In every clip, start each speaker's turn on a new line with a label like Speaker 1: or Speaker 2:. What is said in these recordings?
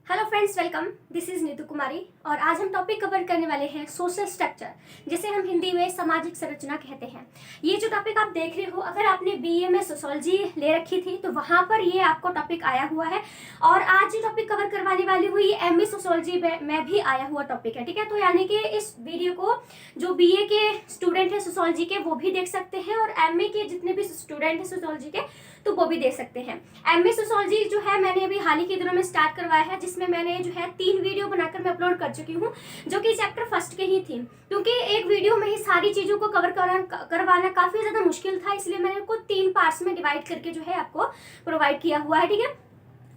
Speaker 1: Hello friends, welcome. This is Nitu Kumari और आज हम टॉपिक कवर करने वाले हैं सोशल स्ट्रक्चर, जिसे हम हिंदी में सामाजिक संरचना कहते हैं। ये जो टॉपिक आप देख रहे हो, अगर आपने बीए में सोशोलॉजी ले रखी थी तो वहां पर ये आपको टॉपिक आया हुआ है। और आज जो टॉपिक कवर करवाने वाली हूँ ये एमए सोशोलॉजी में भी आया हुआ टॉपिक है, ठीक है। तो यानी कि इस वीडियो को जो बीए के स्टूडेंट है सोशोलॉजी के वो भी देख सकते हैं और एमए के जितने भी स्टूडेंट है सोशोलॉजी के तो वो भी देख सकते हैं। एमए सोशोलॉजी जो है मैंने अभी हाल ही के दिनों में स्टार्ट करवाया है, जिसमें मैंने जो है 3 वीडियो बनाकर मैं अपलोड कर चुकी हूँ, जो कि चैप्टर फर्स्ट के ही थी। क्योंकि एक वीडियो में ही सारी चीजों को कवर करवाना काफी ज्यादा मुश्किल था, इसलिए मैंने उसको 3 पार्ट्स में डिवाइड करके जो है आपको प्रोवाइड किया हुआ है, ठीक है।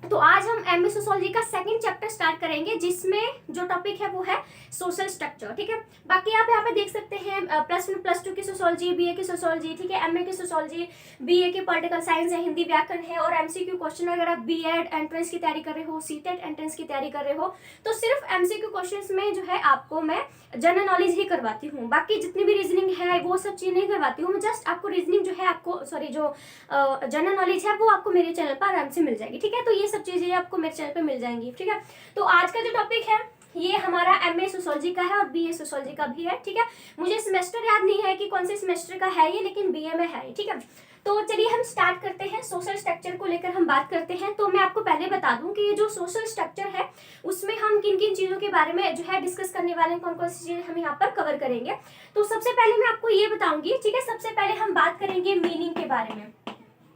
Speaker 1: तो आज हम एमए सोशोलॉजी का सेकंड चैप्टर स्टार्ट करेंगे, जिसमें जो टॉपिक है वो है सोशल स्ट्रक्चर, ठीक है। बाकी आप यहाँ पे देख सकते हैं +1 +2 की सोशोलॉजी, बीए की सोशोलॉजी, ठीक है, एमए की सोशोलॉजी, बीए की पॉलिटिकल साइंस है, हिंदी व्याकरण है और एमसीक्यू क्वेश्चन। अगर आप बीएड एंट्रेंस की तैयारी कर रहे हो, सीटेट एंट्रेंस की तैयारी कर रहे हो, तो सिर्फ एमसीक्यू क्वेश्चन में जो है आपको मैं जनरल नॉलेज ही करवाती हूँ। बाकी जितनी भी रीजनिंग है वो सब चीज नहीं करवाती हूँ। मैं जस्ट आपको रीजनिंग जो है आपको जो जनरल नॉलेज है वो आपको मेरे चैनल पर आराम से मिल जाएगी, ठीक है। तो ये सब चीजें आपको मेरे चैनल पे मिल जाएंगी, ठीक है। तो आज का जो टॉपिक है ये हमारा एमए सोशोलॉजी का है और बीए सोशोलॉजी का भी है, ठीक है। मुझे सेमेस्टर याद नहीं है कि कौन से सेमेस्टर का है ये, लेकिन बीए में है, ठीक है। तो चलिए हम स्टार्ट करते हैं। सोशल स्ट्रक्चर को लेकर हम बात करते हैं। तो मैं आपको पहले बता दूं कि ये जो सोशल स्ट्रक्चर है उसमें हम किन किन चीजों के बारे में जो है डिस्कस करने वाले हैं, कौन कौन सी चीजें हम यहाँ पर कवर करेंगे। तो सबसे पहले मैं आपको ये बताऊंगी, ठीक है। सबसे पहले हम बात करेंगे मीनिंग के बारे में,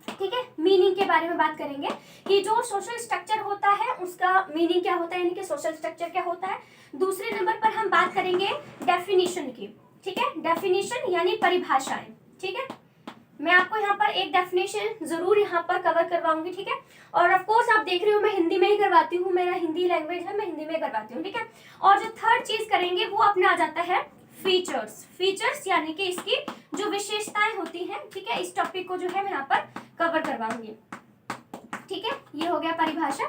Speaker 1: ठीक है। मीनिंग के बारे में बात करेंगे कि जो सोशल स्ट्रक्चर होता है उसका मीनिंग क्या होता है, यानी कि सोशल स्ट्रक्चर क्या होता है। दूसरे नंबर पर हम बात करेंगे डेफिनेशन की, ठीक है। डेफिनेशन यानी परिभाषाएं, ठीक है। मैं आपको यहाँ पर एक डेफिनेशन जरूर यहाँ पर कवर करवाऊंगी, ठीक है। और ऑफ कोर्स आप देख रहे हो मैं हिंदी में ही करवाती हूँ, मेरा हिंदी लैंग्वेज है, मैं हिंदी में करवाती हूँ, ठीक है। और जो थर्ड चीज करेंगे वो अपना आ जाता है फीचर्स। फीचर्स यानी कि इसकी जो विशेषताएं होती हैं, ठीक है। इस टॉपिक को जो है मैं यहाँ पर कवर करवाऊंगी, ठीक है। ये हो गया परिभाषा।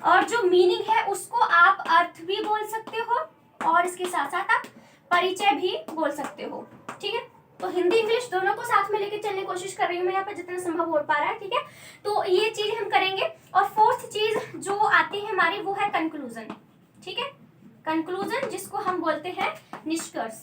Speaker 1: और जो मीनिंग है उसको आप अर्थ भी बोल सकते हो और इसके साथ साथ आप परिचय भी बोल सकते हो, ठीक है। तो हिंदी इंग्लिश दोनों को साथ में लेके चलने की कोशिश कर रही हूँ मैं यहाँ पर, जितना संभव हो पा रहा है, ठीक है। तो ये चीज हम करेंगे। और फोर्थ चीज जो आती है हमारी वो है कंक्लूजन, ठीक है। कंक्लूजन जिसको हम बोलते हैं निष्कर्ष।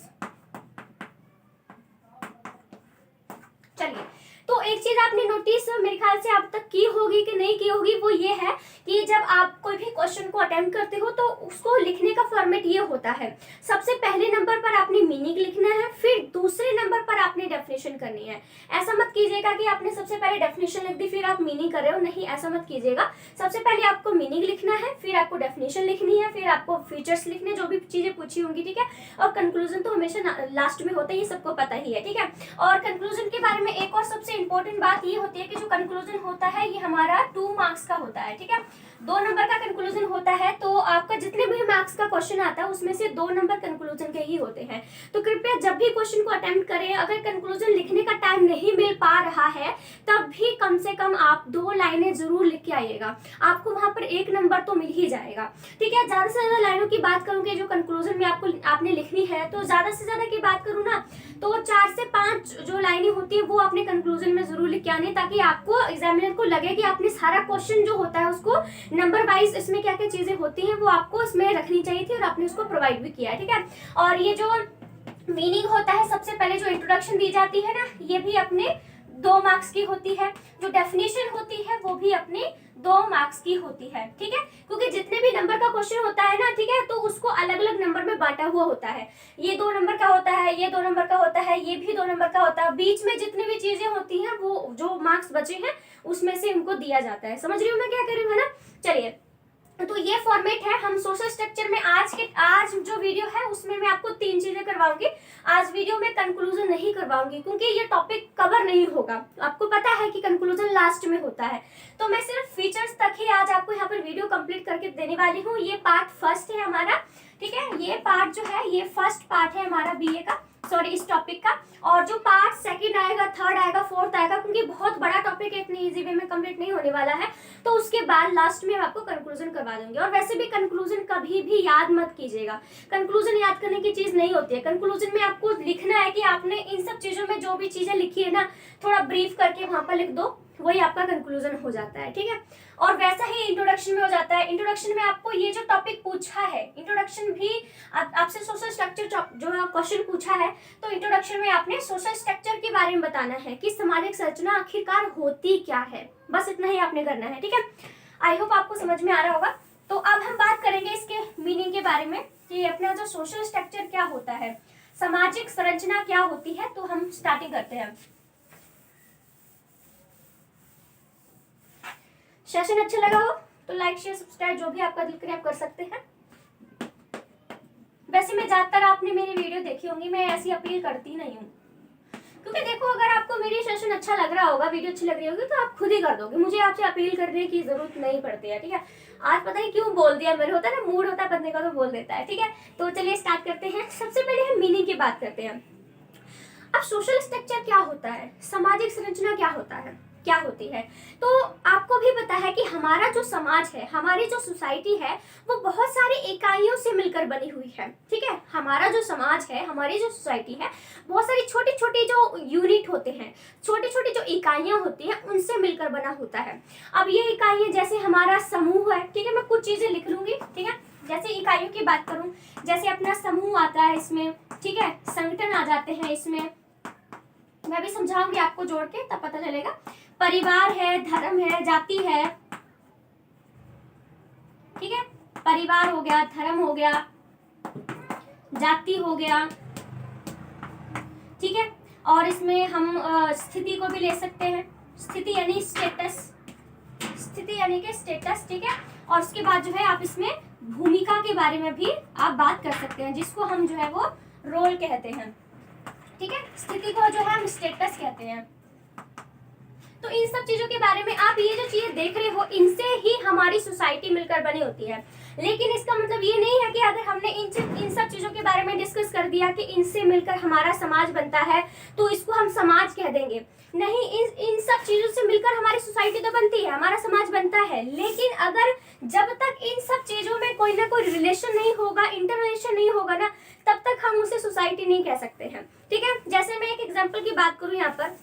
Speaker 1: चलिए, तो एक चीज आपने नोटिस मेरे ख्याल से अब तक की होगी कि नहीं की होगी, वो ये है कि जब आप कोई भी क्वेश्चन को अटेम्प्ट करते हो तो उसको लिखने का फॉर्मेट ये होता है। सबसे पहले नंबर पर आपने मीनिंग लिखना है, फिर दूसरे नंबर पर आपने डेफिनेशन करनी है। ऐसा मत कीजिएगा कि आपने सबसे पहले डेफिनेशन लिख दी फिर आप मीनिंग कर रहे हो, नहीं, ऐसा मत कीजिएगा। सबसे पहले आपको मीनिंग लिखना है, फिर आपको डेफिनेशन लिखनी है, फिर आपको फीचर्स लिखने, जो भी चीजें पूछी होंगी, ठीक है। और कंक्लूजन तो हमेशा लास्ट में होता है, ये सबको पता ही है, ठीक है। और कंक्लूजन के बारे में एक और सबसे इंपॉर्टेंट बात ये होती है कि जो कंक्लूजन होता है ये हमारा 2 मार्क्स का होता है, ठीक है। 2 नंबर का कंक्लूजन होता है। तो आपका जितने भी मार्क्स का क्वेश्चन आता है उसमें से 2 नंबर कंक्लूजन के ही होते हैं। तो कृपया जब भी क्वेश्चन को अटेम्प्ट करें, अगर कंक्लूजन लिखने का टाइम नहीं मिल पा रहा है तब भी कम से कम आप 2 लाइनें जरूर लिख के आइएगा, आपको वहां पर 1 नंबर तो मिल ही जाएगा, ठीक है। ज्यादा से ज्यादा लाइनों की बात करूँ कि जो कंक्लूजन में आपने लिखनी है, तो ज्यादा से ज्यादा की बात करूँ ना तो 4 से 5 जो लाइनें होती है वो अपने कंक्लूजन में जरूर लिख के आने, ताकि आपको एग्जामिनर को लगे कि आपने सारा क्वेश्चन जो होता है उसको नंबर वाइज इसमें क्या क्या चीजें होती हैं वो आपको इसमें रखनी चाहिए थी और आपने उसको प्रोवाइड भी किया है, ठीक है। और ये जो मीनिंग होता है, सबसे पहले जो इंट्रोडक्शन दी जाती है ना, ये भी अपने 2 मार्क्स की होती है। जो डेफिनेशन होती है वो भी अपनी 2 मार्क्स की होती है, ठीक है। क्योंकि जितने भी नंबर का क्वेश्चन होता है ना, ठीक है, तो उसको अलग अलग नंबर में बांटा हुआ होता है। ये 2 नंबर का होता है, ये 2 नंबर का होता है, ये भी 2 नंबर का होता है। बीच में जितनी भी चीजें होती हैं वो जो मार्क्स बचे हैं उसमें से उनको दिया जाता है। समझ रही हूँ मैं क्या कर रही हूँ, है ना। चलिए, तो ये फॉर्मेट है। हम सोशल स्ट्रक्चर में आज जो वीडियो है उसमें मैं आपको 3 चीजें करवाऊंगी। आज वीडियो में कंक्लूजन नहीं करवाऊंगी क्योंकि ये टॉपिक कवर नहीं होगा। आपको पता है कि कंक्लूजन लास्ट में होता है, तो मैं सिर्फ फीचर्स तक ही आज आपको यहाँ पर वीडियो कंप्लीट करके देने वाली हूँ। ये पार्ट फर्स्ट है हमारा, ठीक है। ये पार्ट जो है ये फर्स्ट पार्ट है हमारा बीए का, सॉरी इस टॉपिक का। और जो पार्ट सेकंड आएगा, थर्ड आएगा, फोर्थ आएगा, क्योंकि बहुत बड़ा टॉपिक है, इतनी इजी वे में कंप्लीट नहीं होने वाला है, तो उसके बाद लास्ट में आपको कंक्लूजन करवा दूंगी। और वैसे भी कंक्लूजन कभी भी याद मत कीजिएगा, कंक्लूजन याद करने की चीज नहीं होती है। कंक्लूजन में आपको लिखना है कि आपने इन सब चीजों में जो भी चीजें लिखी है ना, थोड़ा ब्रीफ करके वहां पर लिख दो, वही आपका कंक्लूजन हो जाता है, ठीक है। और वैसा ही इंट्रोडक्शन में हो जाता है। इंट्रोडक्शन में आपको ये जो टॉपिक पूछा है, इंट्रोडक्शन भी आपसे सोशल स्ट्रक्चर जो क्वेश्चन पूछा है, तो इंट्रोडक्शन में आपने सोशल स्ट्रक्चर के बारे में बताना है कि सामाजिक संरचना आखिरकार होती क्या है। बस इतना ही आपने करना है, ठीक है। आई होप आपको समझ में आ रहा होगा। तो अब हम बात करेंगे इसके मीनिंग के बारे में कि अपना जो सोशल स्ट्रक्चर क्या होता है, सामाजिक संरचना क्या होती है। तो हम स्टार्टिंग करते हैं। सेशन अच्छा लगा हो तो लाइक शेयर सब्सक्राइब जो भी आपका दिल करे आप कर सकते हैं। वैसे मैं ज्यादातर आपने मेरी वीडियो देखी होंगी, मैं ऐसी अपील करती नहीं हूँ, क्योंकि देखो अगर आपको मेरी सेशन अच्छा लग रहा होगा, वीडियो अच्छी लग रही होगी, तो आप खुद ही कर दोगे, मुझे आपसे अपील करने की जरूरत नहीं पड़ती है, ठीक है। आज पता नहीं क्यों बोल दिया, मेरे होता है ना मूड होता है बंदे का तो बोल देता है, ठीक है। तो चलिए स्टार्ट करते हैं। सबसे पहले हम मीनिंग की बात करते हैं। अब सोशल स्ट्रक्चर क्या होता है, सामाजिक संरचना क्या होता है, क्या होती है। तो आपको भी पता है कि हमारा जो समाज है, हमारी जो सोसाइटी है, वो बहुत सारी इकाइयों से मिलकर बनी हुई है, ठीक है। हमारा जो समाज है, हमारी जो सोसाइटी है, बहुत सारी छोटी छोटी जो यूनिट होते हैं, छोटी छोटी जो इकाइयां होती हैं, उनसे मिलकर बना होता है। अब ये इकाइयां जैसे हमारा समूह है, ठीक है, मैं कुछ चीजें लिख लूंगी, ठीक है। जैसे इकाइयों की बात करूं, जैसे अपना समूह आता है इसमें, ठीक है, संगठन आ जाते हैं इसमें, मैं भी समझाऊंगी आपको जोड़ के, तब पता चलेगा। परिवार है, धर्म है, जाति है, ठीक है। परिवार हो गया, धर्म हो गया, जाति हो गया, ठीक है। और इसमें हम स्थिति को भी ले सकते हैं, स्थिति यानी स्टेटस, स्थिति यानी कि स्टेटस, ठीक है। और उसके बाद जो है आप इसमें भूमिका के बारे में भी आप बात कर सकते हैं, जिसको हम जो है वो रोल कहते हैं, ठीक है। स्थिति को जो है हम स्टेटस कहते हैं। तो इन सब चीजों के बारे में आप ये जो चीजें देख रहे हो, इनसे ही हमारी सोसाइटी मिलकर बनी होती है। लेकिन इसका मतलब ये नहीं है कि अगर हमने इन सब चीजों के बारे में डिस्कस कर दिया कि इनसे मिलकर हमारा समाज बनता है, तो इसको हम समाज कह देंगे। नहीं, इन सब चीजों से मिलकर हमारी सोसाइटी तो बनती है, हमारा समाज बनता है। लेकिन अगर जब तक इन सब चीजों में कोई ना कोई रिलेशन नहीं होगा, इंटररिलेशन नहीं होगा ना, तब तक हम उसे सोसाइटी नहीं कह सकते हैं, ठीक है। जैसे मैं एक एग्जाम्पल की बात करूं, यहाँ पर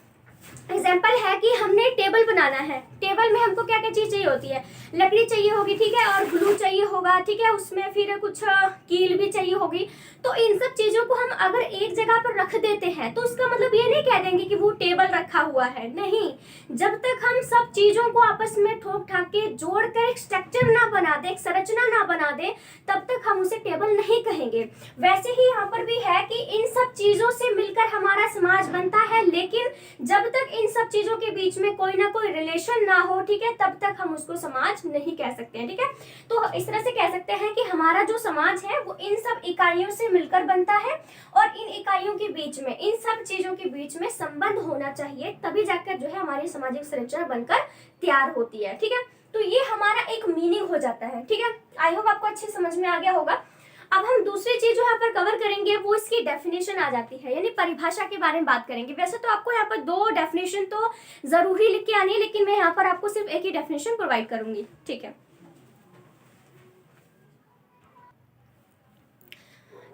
Speaker 1: एग्जाम्पल है कि हमने टेबल बनाना है। टेबल में हमको क्या क्या चीज चाहिए होती है, लकड़ी चाहिए होगी, ठीक है, और ग्लू चाहिए होगा, ठीक है, उसमें फिर कुछ कील भी चाहिए होगी। तो इन सब चीजों को हम अगर एक जगह पर रख देते हैं, तो उसका मतलब ये नहीं कह देंगे कि वो टेबल रखा हुआ है, नहीं। जब तक हम सब चीजों को आपस में ठोक ठाक के जोड़कर एक स्ट्रक्चर ना बना दे, एक संरचना ना बना दे, तब तक हम उसे टेबल नहीं कहेंगे। वैसे ही यहाँ पर भी है कि इन सब चीजों से मिलकर हमारा समाज बनता है, लेकिन जब तक इन सब चीजों के बीच में कोई ना कोई रिलेशन ना हो, ठीक है, तब तक हम उसको समाज नहीं कह सकते हैं, ठीक है। तो इस तरह से कह सकते हैं कि हमारा जो समाज है वो इन सब इकाइयों से मिलकर बनता है, और इन इकाइयों के बीच में, इन सब चीजों के बीच में संबंध होना चाहिए, तभी जाकर जो है हमारी सामाजिक संरचना बनकर तैयार होती है, ठीक है। तो ये हमारा एक मीनिंग हो जाता है, ठीक है। आई होप आपको अच्छे समझ में आ गया होगा। अब हम दूसरी चीज जो यहाँ पर कवर करेंगे वो इसकी डेफिनेशन आ जाती है, यानी परिभाषा के बारे में बात करेंगे। वैसे तो आपको यहाँ पर 2 डेफिनेशन तो जरूरी लिख के आनी है, लेकिन मैं यहाँ पर आपको सिर्फ एक ही डेफिनेशन प्रोवाइड करूंगी, ठीक है।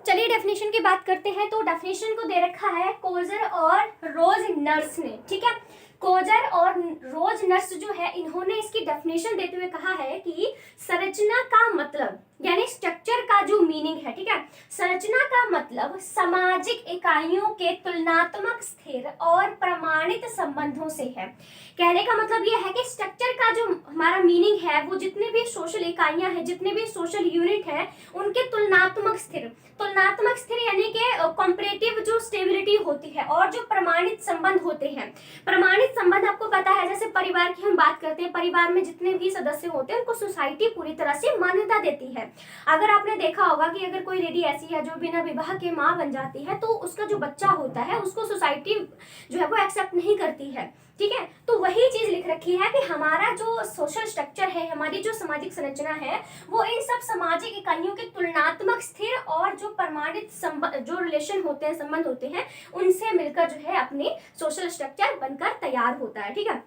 Speaker 1: चलिए डेफिनेशन की बात करते हैं। तो डेफिनेशन को दे रखा है कोजर और रोज नर्स ने, ठीक है। कोजर और रोज नर्स जो है, इन्होंने इसकी डेफिनेशन देते हुए कहा है कि संरचना का मतलब, यानी स्ट्रक्चर का जो मीनिंग है, ठीक है, संरचना का मतलब सामाजिक इकाइयों के तुलनात्मक स्थिर और प्रमाणित संबंधों से है। कहने का मतलब यह है कि स्ट्रक्चर का जो हमारा मीनिंग है, वो जितने भी सोशल इकाइयां हैं, जितने भी सोशल यूनिट है, उनके तुलनात्मक स्थिर, तुलनात्मक स्थिर यानी कि कंपैरेटिव जो स्टेबिलिटी होती है, और जो प्रमाणित संबंध होते हैं। प्रमाणित संबंध आपको पता है, जैसे परिवार की हम बात करते हैं, परिवार में जितने भी सदस्य होते हैं उनको सोसाइटी पूरी तरह से मान्यता देती है। अगर आपने देखा होगा कि अगर कोई लेडी ऐसी है जो बिना विवाह के माँ बन जाती है, तो उसका जो बच्चा होता है उसको सोसाइटी जो है वो एक्सेप्ट नहीं करती है, ठीक है। तो वही चीज लिख रखी है कि हमारा जो सोशल स्ट्रक्चर है, हमारी जो सामाजिक संरचना है, वो इन सब सामाजिक इकाइयों के तुलनात्मक स्थिर और जो प्रमाणित जो रिलेशन होते हैं, संबंध होते हैं, उनसे मिलकर जो है अपनी सोशल स्ट्रक्चर बनकर तैयार होता है, ठीक है।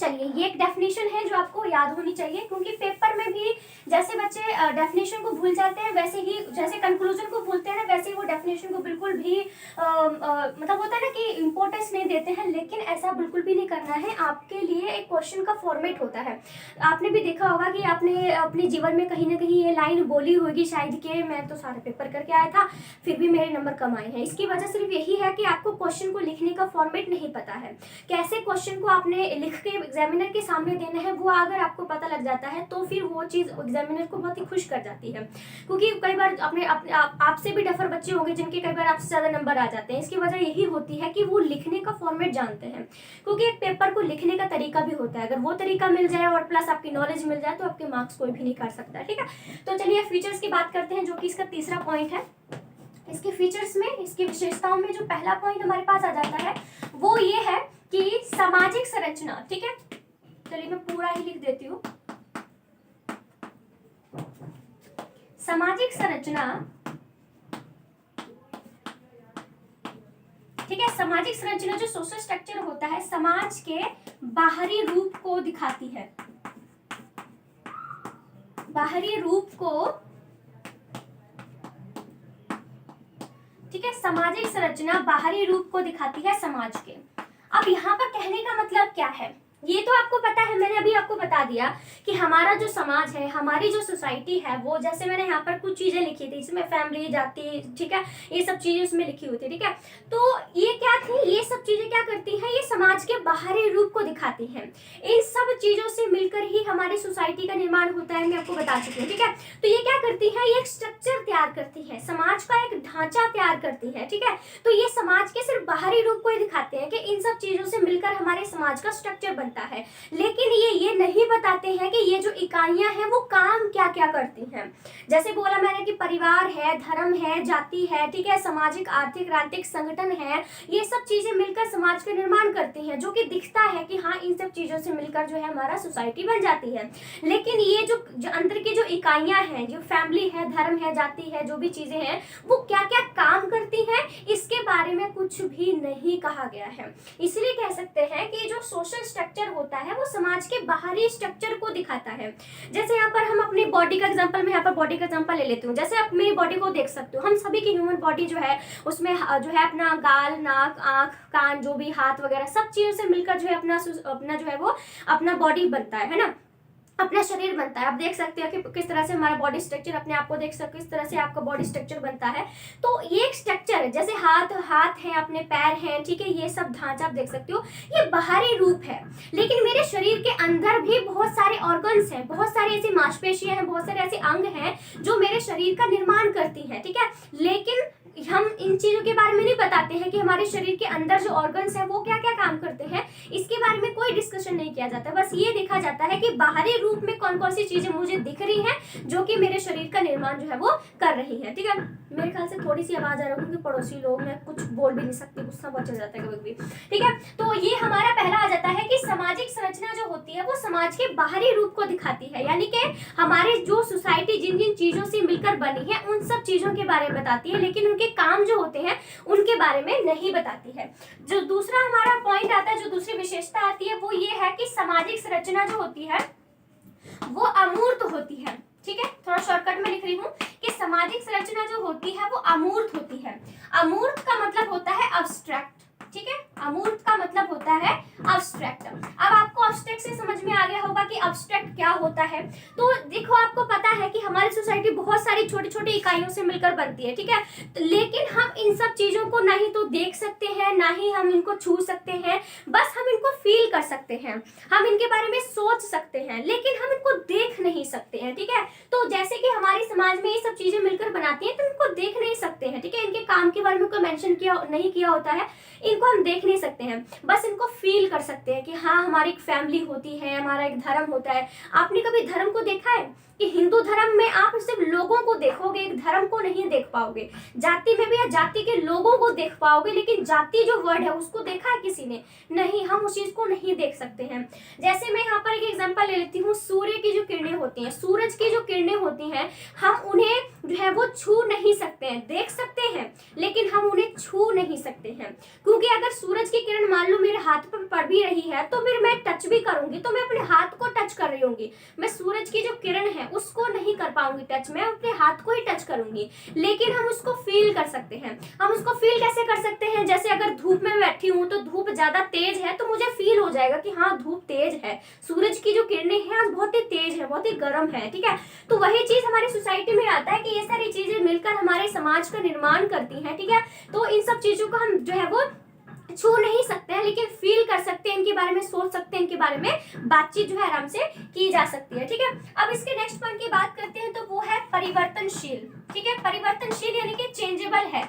Speaker 1: चलिए, ये एक डेफिनेशन है जो आपको याद होनी चाहिए, क्योंकि पेपर में भी जैसे बच्चे डेफिनेशन को भूल जाते हैं, वैसे ही जैसे कंक्लूजन को भूलते हैं ना, वैसे ही वो डेफिनेशन को बिल्कुल भी मतलब होता है ना कि इंपॉर्टेंस नहीं देते हैं। लेकिन ऐसा बिल्कुल भी नहीं करना है। आपके लिए एक क्वेश्चन का फॉर्मेट होता है। आपने भी देखा होगा कि आपने अपने जीवन में कहीं ना कहीं ये लाइन बोली होगी शायद कि मैं तो सारे पेपर करके आया था, फिर भी मेरे नंबर कम आए हैं। इसकी वजह सिर्फ यही है कि आपको क्वेश्चन को लिखने का फॉर्मेट नहीं पता है, कैसे क्वेश्चन को आपने लिख के एग्जामिनर के सामने देना है। वो अगर आपको पता लग जाता है तो फिर वो चीज़ एग्जामिनर को बहुत ही खुश कर जाती है, क्योंकि कई बार अपने आपसे भी डफर बच्चे होंगे जिनके कई बार आपसे ज़्यादा नंबर आ जाते हैं। इसकी वजह यही होती है कि वो लिखने का फॉर्मेट जानते हैं, क्योंकि एक पेपर को लिखने का तरीका भी होता है। अगर वो तरीका मिल जाए और प्लस आपकी नॉलेज मिल जाए तो आपके मार्क्स कोई भी नहीं कर सकता। ठीक है, तो चलिए फीचर्स की बात करते हैं, जो कि इसका तीसरा पॉइंट है। इसके फीचर्स में, इसकी विशेषताओं में जो पहला पॉइंट हमारे पास आ जाता है वो ये है कि सामाजिक संरचना। ठीक है, चलिए मैं पूरा ही लिख देती हूँ। सामाजिक संरचना, ठीक है, सामाजिक संरचना जो सोशल स्ट्रक्चर होता है समाज के बाहरी रूप को दिखाती है। बाहरी रूप को, ठीक है, सामाजिक संरचना बाहरी रूप को दिखाती है समाज के। अब यहाँ पर कहने का मतलब क्या है, ये तो आपको पता है, मैंने अभी आपको बता दिया कि हमारा जो समाज है, हमारी जो सोसाइटी है, वो जैसे मैंने यहाँ पर कुछ चीजें लिखी थी, इसमें फैमिली, जाति, ठीक है, ये सब चीजें उसमें लिखी हुई थी। ठीक है, तो ये क्या थी, ये सब चीजें क्या करती हैं, ये समाज के बाहरी रूप को दिखाती हैं। इन सब चीजों से मिलकर ही हमारी सोसाइटी का निर्माण होता है, मैं आपको बता चुकी हूँ। ठीक है, तो ये क्या करती है, ये एक स्ट्रक्चर तैयार करती है, समाज का एक ढांचा तैयार करती है। ठीक है, तो ये समाज के सिर्फ बाहरी रूप को ही दिखाते हैं कि इन सब चीजों से मिलकर हमारे समाज का स्ट्रक्चर बनता है, लेकिन ये नहीं बताते हैं कि ये जो इकाइयां हैं वो काम क्या क्या करती हैं। जैसे बोला मैंने कि परिवार है, धर्म है, जाति है, ठीक है, सामाजिक, आर्थिक, राजनीतिक संगठन है, ये सब चीजें मिलकर समाज का निर्माण करती हैं, जो कि दिखता है कि हाँ इन सब चीजों से मिलकर जो है हमारा सोसाइटी बन जाती है। लेकिन ये जो अंदर की जो इकाइयां हैं, जो फैमिली है, धर्म है, जाति है, जो भी चीजें हैं वो क्या क्या काम करती हैं, इसके बारे में कुछ भी नहीं कहा गया है। इसलिए कह सकते हैं कि जो सोशल स्ट्रक्चर होता है वो समाज के बाहरी स्ट्रक्चर को दिखाता है। जैसे यहाँ पर हम अपनी बॉडी का एग्जांपल, मैं यहाँ पर बॉडी का एग्जांपल ले लेती हूँ। जैसे आप मेरी बॉडी को देख सकते हो, हम सभी की ह्यूमन बॉडी जो है उसमें जो है अपना गाल, नाक, आंख, कान, जो भी हाथ वगैरह सब चीजों से मिलकर जो है अपना जो है वो अपना बॉडी बनता है ना, अपना शरीर बनता है। आप देख सकते हो कि किस तरह से हमारा बॉडी स्ट्रक्चर, अपने आप को देख सकते हो किस तरह से आपका बॉडी स्ट्रक्चर बनता है। तो ये एक स्ट्रक्चर है, जैसे हाथ है, अपने पैर हैं, ठीक है, ये सब ढांचा आप देख सकते हो, ये बाहरी रूप है। लेकिन मेरे शरीर के अंदर भी बहुत सारे ऑर्गन्स हैं, बहुत सारी ऐसी मांसपेशियां हैं, बहुत सारे ऐसे अंग हैं जो मेरे शरीर का निर्माण करती हैं। ठीक है, लेकिन हम इन चीजों के बारे में नहीं बताते हैं कि हमारे शरीर के अंदर जो ऑर्गन्स हैं वो क्या क्या काम करते हैं, इसके बारे में कोई डिस्कशन नहीं किया जाता। बस ये देखा जाता है कि बाहरी रूप में कौन कौन सी चीजें मुझे दिख रही हैं जो कि मेरे शरीर का निर्माण जो है वो कर रही है। ठीक है, मेरे ख्याल से थोड़ी सी आवाज आ रही है क्योंकि पड़ोसी लोग, मैं कुछ बोल भी नहीं सकती, गुस्सा बहुत चल जाता है कभी भी। ठीक है, तो ये हमारा पहला आ जाता है कि सामाजिक संरचना जो होती है वो समाज के बाहरी रूप को दिखाती है, यानी कि हमारे जो सोसाइटी जिन जिन चीजों से मिलकर बनी है उन सब चीजों के बारे में बताती है, लेकिन उनके काम जो होते हैं उनके बारे में नहीं बताती है। जो दूसरा हमारा पॉइंट आता है, जो दूसरी विशेषता आती है वो ये है कि सामाजिक संरचना जो होती है वो अमूर्त होती है। ठीक है, थोड़ा शॉर्टकट में लिख रही हूँ कि सामाजिक संरचना जो होती है वो अमूर्त होती है। अमूर्त का मतलब होता है अब्स्ट्रैक्ट। ठीक है, अमूर्त का मतलब होता है अब्स्ट्रैक्ट। अब आपको अब्स्ट्रैक्ट से समझ में आ गया होगा कि अब्स्ट्रैक्ट क्या होता है। तो देखो, आपको पता है कि हमारी सोसाइटी बहुत सारी छोटी छोटी इकाइयों से मिलकर बनती है। ठीक है, तो लेकिन हम इन सब चीजों को ना ही तो देख सकते हैं, ना ही हम इनको छू सकते हैं, बस हम इनको फील कर सकते हैं, हम इनके बारे में सोच सकते हैं, लेकिन हम इनको देख नहीं सकते हैं। ठीक है, तो जैसे कि हमारे समाज में ये सब चीजें मिलकर बनाती हैं तो इनको देख नहीं सकते हैं। ठीक है, इनके काम के बारे में कोई मेंशन नहीं किया होता है, इनको हम देख नहीं सकते हैं, बस इनको फील कर सकते हैं कि हाँ हमारी एक फैमिली होती है, हमारा एक धर्म होता है। आपने कभी धर्म को देखा है कि हिंदू धर्म में आप सिर्फ लोगों को देखोगे, एक धर्म को नहीं देख पाओगे। जाति में भी या जाति के लोगों को देख पाओगे, लेकिन जाति जो वर्ड है उसको देखा है किसी ने? नहीं, हम उस चीज को नहीं देख सकते हैं। जैसे मैं यहाँ पर एक एग्जांपल ले लेती हूँ, सूर्य की जो किरणें होती हैं, सूरज की जो किरणें होती हैं, हम उन्हें जो है वो छू नहीं सकते हैं, देख सकते हैं लेकिन हम उन्हें छू नहीं सकते हैं, क्योंकि अगर सूरज की किरण मान लो मेरे हाथ पर पड़ भी रही है तो फिर मैं टच भी करूंगी तो मैं अपने हाथ को टच कर रही होंगी, मैं सूरज की जो किरण है उसको नहीं कर पाऊंगी टच, मैं अपने हाथ को ही टच करूंगी। लेकिन हम उसको फील कर सकते हैं। हम उसको फील कैसे कर सकते हैं, जैसे अगर धूप में बैठी हूँ तो धूप ज्यादा तेज है तो मुझे फील हो जाएगा कि हाँ धूप तेज है, सूरज की जो किरणें हैं आज बहुत ही तेज है, बहुत ही गर्म है, ठीक है। तो वही चीज हमारी सोसाइटी में आता है कि ये सारी चीजें मिलकर हमारे समाज का निर्माण करती हैं, ठीक है। तो इन सब चीजों को हम जो है वो छू नहीं सकते हैं लेकिन फील कर सकते हैं, इनके बारे में सोच सकते हैं, इनके बारे में बातचीत जो है आराम से की जा सकती है, ठीक है। अब इसके नेक्स्ट पॉइंट की बात करते हैं तो वो है परिवर्तनशील, ठीक है। परिवर्तनशील यानी कि चेंजेबल है,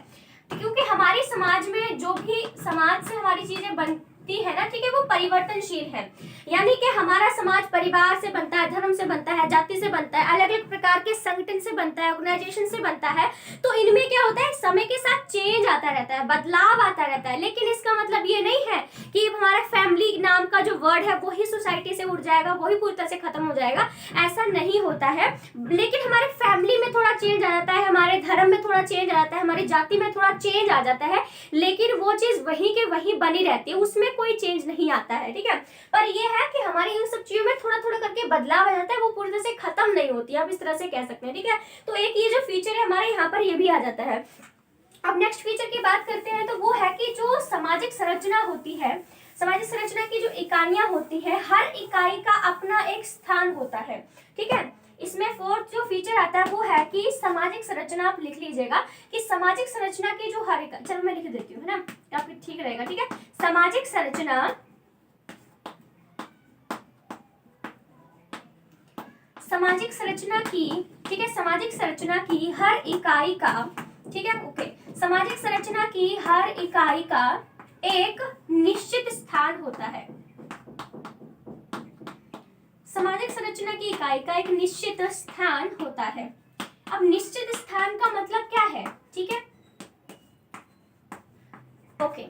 Speaker 1: क्योंकि हमारे समाज में जो भी समाज से हमारी चीजें बनती है ना, ठीक है, वो परिवर्तनशील है। यानी कि हमारा समाज परिवार से बनता है, धर्म से बनता है, जाति से बनता है, अलग अलग प्रकार के संगठन से बनता है, ऑर्गेनाइजेशन से बनता है। तो इनमें क्या होता है, समय के साथ चेंज आता रहता है, बदलाव आता रहता है। लेकिन इसका मतलब ये नहीं है कि हमारा फैमिली नाम का जो वर्ड है वही सोसाइटी से उड़ जाएगा, वही पूरी तरह से खत्म हो जाएगा, ऐसा नहीं होता है। लेकिन हमारे फैमिली में थोड़ा चेंज आ जाता है, हमारे धर्म में थोड़ा चेंज आ जाता है, हमारी जाति में थोड़ा चेंज आ जाता है, लेकिन वो चीज वहीं के वहीं बनी रहती है, उसमें कोई चेंज नहीं आता है, ठीक है। पर ये है कि हमारी इन सब चीजों में थोड़ा थोड़ा करके बदलाव आ जाता है, वो पूरी तरह से खत्म नहीं होती है, आप इस तरह से कह सकते हैं, ठीक है। तो एक ये जो फीचर है हमारे यहाँ पर ये भी आ जाता है। अब नेक्स्ट फीचर की बात करते हैं तो वो है कि जो सामाजिक संरचना होती है, सामाजिक संरचना की जो इकाइयां होती है, हर इकाई का अपना एक स्थान होता है, ठीक है। इसमें फोर्थ जो फीचर आता है वो है कि सामाजिक संरचना, आप लिख लीजिएगा कि सामाजिक संरचना की जो हर इकाई, चलो मैं लिख देती हूँ, है ना, आपको ठीक रहेगा, ठीक है। सामाजिक संरचना, सामाजिक संरचना की, ठीक है, सामाजिक संरचना की हर इकाई का, ठीक है, ओके, सामाजिक संरचना की हर इकाई का एक निश्चित स्थान होता है। सामाजिक संरचना की इकाई का एक निश्चित स्थान होता है। अब निश्चित स्थान का मतलब क्या है, ठीक है, ओके,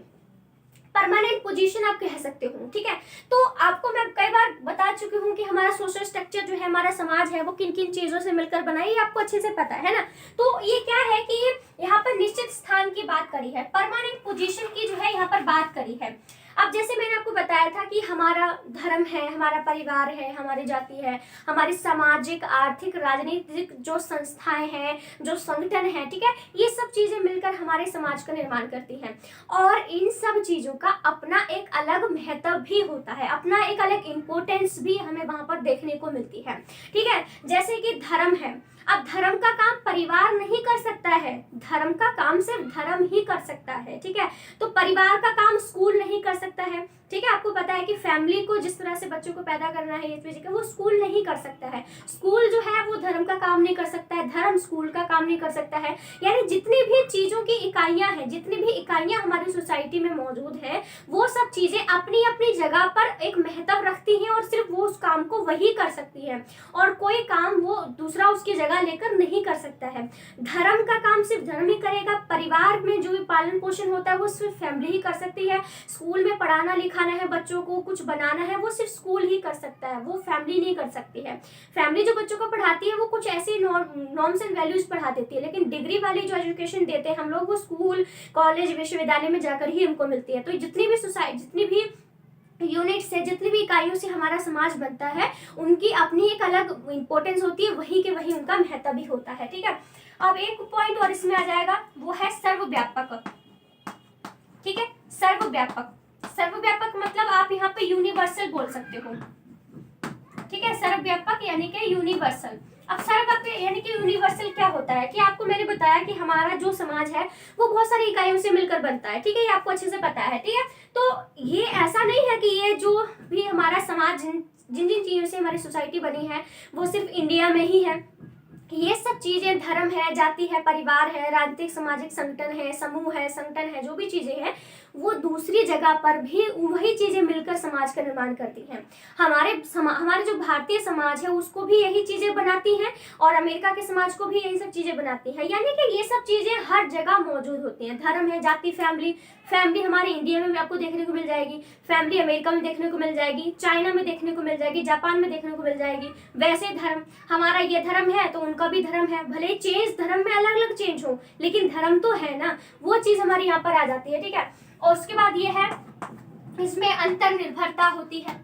Speaker 1: परमानेंट पोजीशन आप कह सकते हो, ठीक है। तो आपको मैं कई बार बता चुकी हूँ कि हमारा सोशल स्ट्रक्चर जो है, हमारा समाज है, वो किन किन चीजों से मिलकर बना है, ये आपको अच्छे से पता है ना। तो ये क्या है कि यहाँ पर निश्चित स्थान की बात करी है, परमानेंट पोजीशन की जो है यहाँ पर बात करी है। अब जैसे मैंने आपको बताया था कि हमारा धर्म है, हमारा परिवार है, हमारी जाति है, हमारी सामाजिक, आर्थिक, राजनीतिक जो संस्थाएं हैं, जो संगठन है, ठीक है, ये सब चीजें मिलकर हमारे समाज का निर्माण करती हैं। और इन सब चीजों का अपना एक अलग महत्व भी होता है, अपना एक अलग इंपॉर्टेंस भी हमें वहां पर देखने को मिलती है, ठीक है। जैसे कि धर्म है, अब धर्म का काम परिवार नहीं कर सकता है, धर्म का काम सिर्फ धर्म ही कर सकता है, ठीक है। तो परिवार का काम स्कूल नहीं कर सकता है, ठीक है। आपको पता है कि फैमिली को जिस तरह से बच्चों को पैदा करना है, इस वजह का वो स्कूल नहीं कर सकता है, स्कूल जो है वो धर्म का काम नहीं कर सकता है, धर्म स्कूल का काम नहीं कर सकता है। यानी जितनी भी चीजों की इकाइयां हैं, जितनी भी इकाइयां हमारी सोसाइटी में मौजूद है, वो सब चीजें अपनी अपनी जगह पर एक महत्व रखती हैं और सिर्फ वो उस काम को वही कर सकती है और कोई काम वो दूसरा उसकी जगह लेकर नहीं कर सकता है। धर्म का काम सिर्फ धर्म ही करेगा, परिवार में जो भी पालन पोषण होता है वो सिर्फ फैमिली ही कर सकती है, स्कूल में पढ़ाना लिखाना है, बच्चों को कुछ बनाना है, वो सिर्फ स्कूल ही कर सकता है, वो फैमिली नहीं कर सकती है। फैमिली जो बच्चों को पढ़ाती है वो कुछ ऐसी नॉर्म्स एंड वैल्यूज पढ़ा देती है, लेकिन डिग्री वाली जो एजुकेशन देते हैं हम लोग वो स्कूल, कॉलेज, विश्वविद्यालय में जाकर ही हमको मिलती है। तो जितनी भी सोसाइटी, जितनी भी यूनिट से, जितनी भी इकाइयों से हमारा समाज बनता है, उनकी अपनी एक अलग इंपॉर्टेंस होती है, वही के वही उनका महत्व भी होता है, ठीक है। अब एक पॉइंट और इसमें आ जाएगा, वो है सर्वव्यापक, ठीक है, सर्वव्यापक। सर्वव्यापक मतलब आप यहाँ पे यूनिवर्सल बोल सकते हो, ठीक है, सर्वव्यापक यानी कि यूनिवर्सल। अब सर्वव्यापक यानी कि यूनिवर्सल क्या होता है कि आपको मैंने बताया कि हमारा जो समाज है वो बहुत सारी इकाइयों से मिलकर बनता है, ठीक है, ये आपको अच्छे से पता है, ठीक है। तो ये ऐसा नहीं है कि ये जो भी हमारा समाज, जिन जिन चीजों से हमारी सोसाइटी बनी है वो सिर्फ इंडिया में ही है। ये सब चीजें, धर्म है, जाति है, परिवार है, राजनीतिक सामाजिक संगठन है, समूह है, संगठन है, जो भी चीजें हैं वो दूसरी जगह पर भी वही चीजें मिलकर समाज का निर्माण करती हैं। हमारे जो भारतीय समाज है उसको भी यही चीजें बनाती हैं और अमेरिका के समाज को भी यही सब चीजें बनाती हैं। यानी कि ये सब चीजें हर जगह मौजूद होती हैं। धर्म है, जाति, फैमिली, फैमिली हमारे इंडिया में भी आपको देखने को मिल जाएगी, फैमिली अमेरिका में देखने को मिल जाएगी, चाइना में देखने को मिल जाएगी, जापान में देखने को मिल जाएगी। वैसे धर्म, हमारा ये धर्म है तो उनका का भी धर्म है, भले चेंज धर्म में अलग अलग चेंज हो लेकिन धर्म तो है ना, वो चीज हमारी यहाँ पर आ जाती है। ठीक है, और उसके बाद ये है इसमें अंतर्निर्भरता होती है।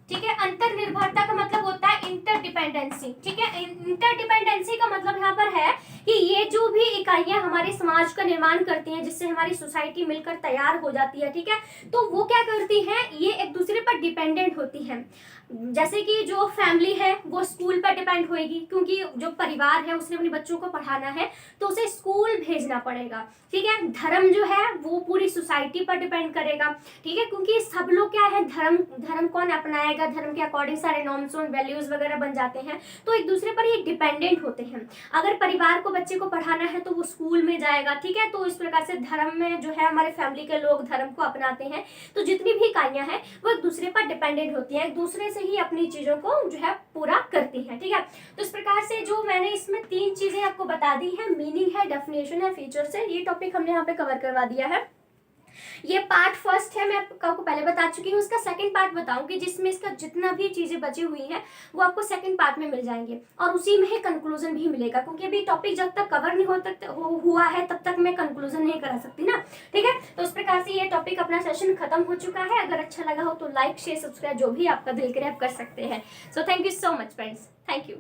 Speaker 1: ठीक है, अंतर्निर्भरता का मतलब होता है इंटरडिपेंडेंसी। ठीक है, इंटरडिपेंडेंसी का मतलब यहाँ पर है कि ये जो भी इकाइयां हमारे समाज का निर्माण करती हैं, जिससे हमारी सोसाइटी मिलकर तैयार हो जाती है, ठीक है, तो वो क्या करती हैं, ये एक दूसरे पर डिपेंडेंट होती हैं। जैसे कि जो फैमिली है वो स्कूल पर डिपेंड होएगी, क्योंकि जो परिवार है उसने अपने बच्चों को पढ़ाना है तो उसे स्कूल भेजना पड़ेगा। ठीक है, धर्म जो है वो पूरी सोसाइटी पर डिपेंड करेगा। ठीक है, क्योंकि सब लोग क्या है, धर्म कौन अपनाएगा, धर्म के अकॉर्डिंग सारे नॉर्म्स और वैल्यूज वगैरह बन जाते हैं, तो एक दूसरे पर ये डिपेंडेंट होते हैं। अगर परिवार को बच्चे को पढ़ाना है तो वो स्कूल में जाएगा। ठीक है, तो इस प्रकार से धर्म में जो है हमारे फैमिली के लोग धर्म को अपनाते हैं, तो जितनी भी इकाइयां हैं वो एक दूसरे पर डिपेंडेंट होती हैं, एक दूसरे से ही अपनी चीजों को जो है पूरा करती हैं। ठीक है, तो इस प्रकार से जो मैंने इसमें 3 चीजें आपको बता दी है, मीनिंग है, डेफिनेशन है, फीचर्स है, ये टॉपिक हमने यहाँ पे कवर करवा दिया है। ये पार्ट फर्स्ट है, मैं आपको पहले बता चुकी हूँ। इसका सेकंड पार्ट बताऊंगी जिसमें इसका जितना भी चीजें बची हुई हैं वो आपको सेकंड पार्ट में मिल जाएंगे, और उसी में ही कंक्लूजन भी मिलेगा, क्योंकि अभी टॉपिक जब तक कवर नहीं हुआ है तब तक मैं कंक्लूजन नहीं करा सकती ना। ठीक है, तो इस प्रकार से ये टॉपिक अपना सेशन खत्म हो चुका है। अगर अच्छा लगा हो तो लाइक शेयर सब्सक्राइब जो भी आपका दिल करे आप कर सकते हैं। So thank you so much friends, thank you.